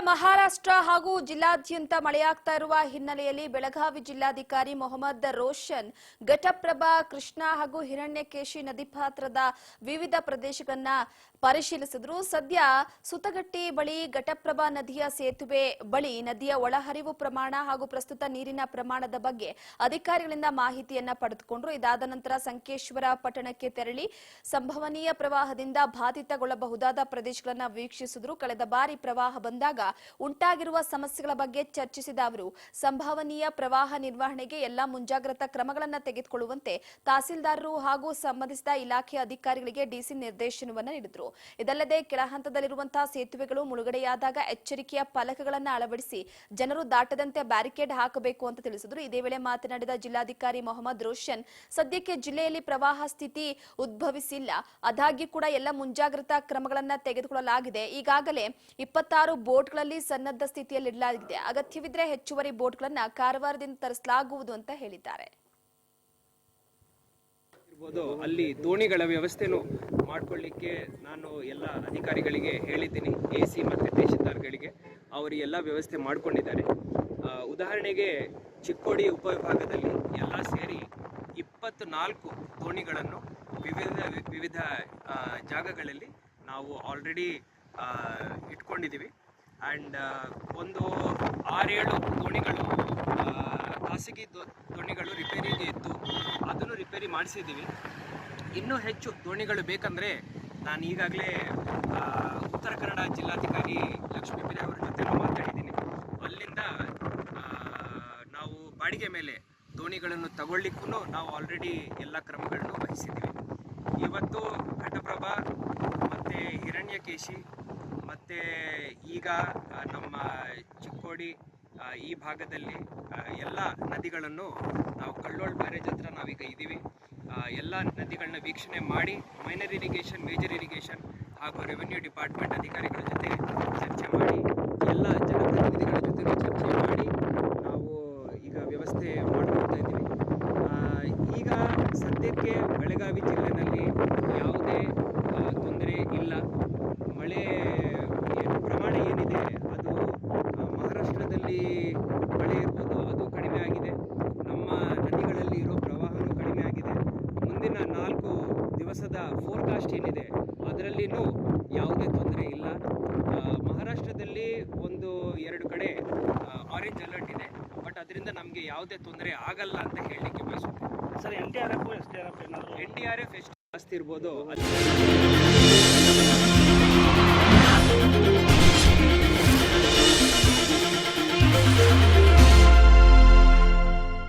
ಮಹಾರಾಷ್ಟ್ರ ಹಾಗೂ ಜಿಲ್ಲಾದ್ಯಂತ ಮಳೆಯಾಗ್ತಾ ಇರುವ ಹಿನ್ನೆಲೆಯಲ್ಲಿ ಬೆಳಗಾವಿ ಜಿಲ್ಲಾಧಿಕಾರಿ ಮೊಹಮ್ಮದ್ ರೋಷನ್ ಘಟಪ್ರಭಾ, ಕೃಷ್ಣಾ ಹಾಗೂ ಹಿರಣ್ಯಕೇಶಿ ನದಿ ಪಾತ್ರದ ವಿವಿಧ ಪ್ರದೇಶಗಳನ್ನ ಪರಿಶೀಲಿಸಿದರು. ಸದ್ಯ ಸುತಗಟ್ಟಿ ಬಳಿ ಘಟಪ್ರಭಾ ನದಿಯ ಸೇತುವೆ ಬಳಿ ನದಿಯ ಒಳಹರಿವು ಪ್ರಮಾಣ ಹಾಗೂ ಪ್ರಸ್ತುತ ನೀರಿನ ಪ್ರಮಾಣದ ಬಗ್ಗೆ ಅಧಿಕಾರಿಗಳಿಂದ ಮಾಹಿತಿಯನ್ನ ಪಡೆದುಕೊಂಡರು. ಇದಾದ ನಂತರ ಸಂಕೇಶ್ವರ ಪಟ್ಟಣಕ್ಕೆ ತೆರಳಿ ಸಂಭವನೀಯ ಪ್ರವಾಹದಿಂದ ಬಾಧಿತಗೊಳ್ಳಬಹುದಾದ ಪ್ರದೇಶಗಳನ್ನು ವೀಕ್ಷಿಸಿದರು. ಕಳೆದ ಬಾರಿ ಪ್ರವಾಹ ಬಂದಾಗ ಉಂಟಾಗಿರುವ ಸಮಸ್ಯೆಗಳ ಬಗ್ಗೆ ಚರ್ಚಿಸಿದ ಅವರು ಸಂಭವನೀಯ ಪ್ರವಾಹ ನಿರ್ವಹಣೆಗೆ ಎಲ್ಲಾ ಮುಂಜಾಗ್ರತಾ ಕ್ರಮಗಳನ್ನು ತೆಗೆದುಕೊಳ್ಳುವಂತೆ ತಹಸೀಲ್ದಾರರು ಹಾಗೂ ಸಂಬಂಧಿಸಿದ ಇಲಾಖೆಯ ಅಧಿಕಾರಿಗಳಿಗೆ ಡಿಸಿ ನಿರ್ದೇಶನವನ್ನು ನೀಡಿದರು. ಇದಲ್ಲದೆ ಕೆಳ ಹಂತದಲ್ಲಿರುವಂತಹ ಸೇತುವೆಗಳು ಮುಳುಗಡೆಯಾದಾಗ ಎಚ್ಚರಿಕೆಯ ಫಲಕಗಳನ್ನು ಅಳವಡಿಸಿ ಜನರು ದಾಟದಂತೆ ಬ್ಯಾರಿಕೇಡ್ ಹಾಕಬೇಕು ಅಂತ ತಿಳಿಸಿದರು. ಇದೇ ವೇಳೆ ಮಾತನಾಡಿದ ಜಿಲ್ಲಾಧಿಕಾರಿ ಮೊಹಮ್ಮದ್ ರೋಷನ್, ಸದ್ಯಕ್ಕೆ ಜಿಲ್ಲೆಯಲ್ಲಿ ಪ್ರವಾಹ ಸ್ಥಿತಿ ಉದ್ಭವಿಸಿಲ್ಲ, ಆದಾಗ್ಯೂ ಕೂಡ ಎಲ್ಲ ಮುಂಜಾಗ್ರತಾ ಕ್ರಮಗಳನ್ನು ತೆಗೆದುಕೊಳ್ಳಲಾಗಿದೆ. ಈಗಾಗಲೇ 26 ಬೋಟ್ಗಳಲ್ಲಿ ಸನ್ನದ್ಧ ಸ್ಥಿತಿಯಲ್ಲಿಡಲಾಗಿದೆ. ಅಗತ್ಯವಿದ್ರೆ ಹೆಚ್ಚುವರಿ ಬೋಟ್ಗಳನ್ನು ಕಾರವಾರದಿಂದ ತರಿಸಲಾಗುವುದು ಅಂತ ಹೇಳಿದ್ದಾರೆ. ಅಲ್ಲಿ ದೋಣಿಗಳ ವ್ಯವಸ್ಥೆನೂ ಮಾಡಿಕೊಳ್ಳಿಕ್ಕೆ ನಾನು ಎಲ್ಲ ಅಧಿಕಾರಿಗಳಿಗೆ ಹೇಳಿದ್ದೀನಿ. ಎಸಿ ಮತ್ತು ತಹಶೀಲ್ದಾರ್ಗಳಿಗೆ ಅವರು ಎಲ್ಲ ವ್ಯವಸ್ಥೆ ಮಾಡಿಕೊಂಡಿದ್ದಾರೆ. ಉದಾಹರಣೆಗೆ ಚಿಕ್ಕೋಡಿ ಉಪವಿಭಾಗದಲ್ಲಿ ಎಲ್ಲ ಸೇರಿ 24 ದೋಣಿಗಳನ್ನು ವಿವಿಧ ಜಾಗಗಳಲ್ಲಿ ನಾವು ಆಲ್ರೆಡಿ ಇಟ್ಕೊಂಡಿದ್ದೀವಿ. ಆ್ಯಂಡ್ ಒಂದು 6-7 ದೋಣಿಗಳು ಖಾಸಗಿ ದೋಣಿಗಳು ರಿಪೇರಿಗೆ ಇದ್ದು ಅದನ್ನು ರಿಪೇರಿ ಮಾಡಿಸಿದ್ದೀವಿ. ಇನ್ನೂ ಹೆಚ್ಚು ದೋಣಿಗಳು ಬೇಕಂದರೆ ನಾನು ಈಗಾಗಲೇ ಉತ್ತರ ಕನ್ನಡ ಜಿಲ್ಲಾಧಿಕಾರಿ ಲಕ್ಷ್ಮೀಪ್ರಿಯ ಅವರ ಜೊತೆ ಮಾತಾಡಿದ್ದೀನಿ. ಅಲ್ಲಿಂದ ನಾವು ಬಾಡಿಗೆ ಮೇಲೆ ದೋಣಿಗಳನ್ನು ತಗೊಳ್ಳಿಕ್ಕೂ ನಾವು ಆಲ್ರೆಡಿ ಎಲ್ಲ ಕ್ರಮಗಳನ್ನು ವಹಿಸಿದ್ದೀವಿ. ಇವತ್ತು ಘಟಪ್ರಭಾ ಮತ್ತು ಹಿರಣ್ಯಕೇಶಿ ಮತ್ತು ಈಗ ನಮ್ಮ ಚಿಕ್ಕೋಡಿ ಈ ಭಾಗದಲ್ಲಿ ಎಲ್ಲ ನದಿಗಳನ್ನು ನಾವು ಕಳ್ಳೋಳ್ ಬ್ಯಾರೇಜ್ ಹತ್ರ ನಾವೀಗ ಇದ್ದೀವಿ. ಎಲ್ಲ ನದಿಗಳನ್ನ ವೀಕ್ಷಣೆ ಮಾಡಿ ಮೈನರ್ ಇರಿಗೇಷನ್, ಮೇಜರ್ ಇರಿಗೇಷನ್ ಹಾಗೂ ರೆವೆನ್ಯೂ ಡಿಪಾರ್ಟ್ಮೆಂಟ್ ಅಧಿಕಾರಿಗಳ ಜೊತೆ ಚರ್ಚೆ ಮಾಡಿ ಎಲ್ಲ ಜನಪ್ರತಿನಿಧಿಗಳ ಜೊತೆ ಚರ್ಚೆ ಮಾಡಿ ನಾವು ಈಗ ವ್ಯವಸ್ಥೆ ಮಾಡಿಕೊಳ್ತಾ ಇದ್ದೀವಿ. ಈಗ ಸದ್ಯಕ್ಕೆ ಬೆಳಗಾವಿ ಜಿಲ್ಲೆಯಲ್ಲಿ ಯಾವುದೇ ತೊಂದರೆ ಇಲ್ಲ. ಮಳೆ ಪ್ರಮಾಣ ಏನಿದೆ ಅದು ಮಹಾರಾಷ್ಟ್ರದಲ್ಲಿ ಮಳೆ ಇರ್ಬೋದು, ಅದು ಕಡಿಮೆ ಆಗಿದೆ. ನಮ್ಮ ನದಿಗಳಲ್ಲಿ ಇರೋ ಪ್ರವಾಹನೂ ಕಡಿಮೆ ಆಗಿದೆ. ಮುಂದಿನ 4 ದಿವಸದ ಫೋರ್ಕಾಸ್ಟ್ ಏನಿದೆ ಅದರಲ್ಲಿನೂ ಯಾವುದೇ ತೊಂದರೆ ಇಲ್ಲ. ಮಹಾರಾಷ್ಟ್ರದಲ್ಲಿ 1-2 ಕಡೆ ಆರೆಂಜ್ ಅಲರ್ಟ್ ಇದೆ, ಬಟ್ ಅದರಿಂದ ನಮಗೆ ಯಾವುದೇ ತೊಂದರೆ ಆಗಲ್ಲ ಅಂತ ಹೇಳಲಿಕ್ಕೆ ಬಯಸುತ್ತೆ. ಸರ್, NDRF ಎಷ್ಟು ಜಾಸ್ತಿ ಇರ್ಬೋದು ಅದು